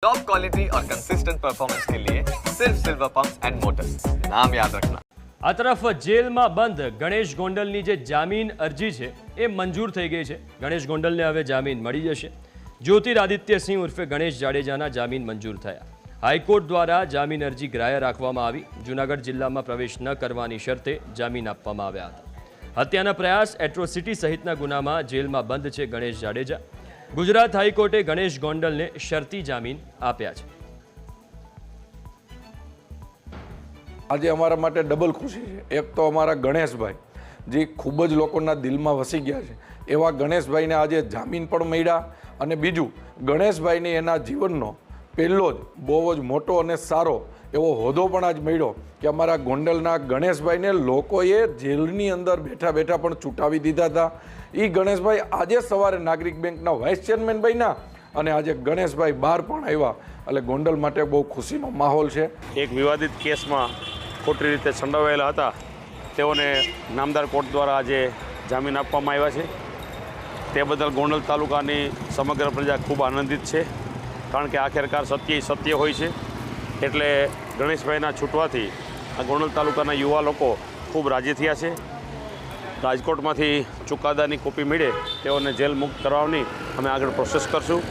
Top quality और consistent performance के लिए सिर्फ सिल्वर पंप्स एंड मोटर्स, नाम याद रखना। આ તરફ જેલમાં બંધ ગણેશ ગોંડલની જે જામીન અરજી છે એ મંજૂર થઈ ગઈ છે। ગણેશ ગોંડલને હવે જામીન મળી જશે। જ્યોતિરાદિત્યસિંહ ઉર્ફે ગણેશ જાડેજાના જામીન મંજૂર થયા। હાઈકોર્ટ દ્વારા જામીન અરજી ગ્રાહ્ય રાખવામાં આવી। જૂનાગઢ જિલ્લામાં પ્રવેશ ન કરવાની શરતે જામીન આપવામાં આવ્યા હતા। હત્યાના પ્રયાસ, એટ્રોસિટી સહિતના ગુનામાં જેલમાં બંધ છે ગણેશ જાડેજા। ગુજરાત હાઈકોર્ટે ગણેશ ગોંડલને શરતી જામીન આપ્યા છે। આજે અમારા માટે ડબલ ખુશી છે। એક તો અમારા ગણેશભાઈ જે ખૂબ જ લોકોના દિલમાં વસી ગયા છે, એવા ગણેશભાઈને આજે જામીન પણ મળ્યા, અને બીજું ગણેશભાઈને એના જીવનનો પહેલો જ બહુ જ મોટો અને સારો એવો હોદ્દો પણ આજ મળ્યો કે અમારા ગોંડલના ગણેશભાઈને લોકોએ જેલની અંદર બેઠા બેઠા પણ છૂટાવી દીધા હતા। એ ગણેશભાઈ આજે સવારે નાગરિક બેંકના વાઇસ ચેરમેન બન્યા અને આજે ગણેશભાઈ બહાર પણ આવ્યા, એટલે ગોંડલ માટે બહુ ખુશીનો માહોલ છે। એક વિવાદિત કેસમાં ખોટી રીતે સંડોવાયેલા હતા, તેઓને નામદાર કોર્ટ દ્વારા આજે જામીન આપવામાં આવ્યા છે। તે બદલ ગોંડલ તાલુકાની સમગ્ર પ્રજા ખૂબ આનંદિત છે, કારણ કે આખિરકાર સત્ય હોય છે। એટલે ગણેશભાઈના છૂટવાથી આ ગોંડલ તાલુકાના યુવા લોકો ખૂબ રાજી થયા છે। રાજકોટમાંથી ચુકાદાની કોપી મળે તેઓને જેલ મુક્ત કરવાની અમે આગળ પ્રોસેસ કરશું।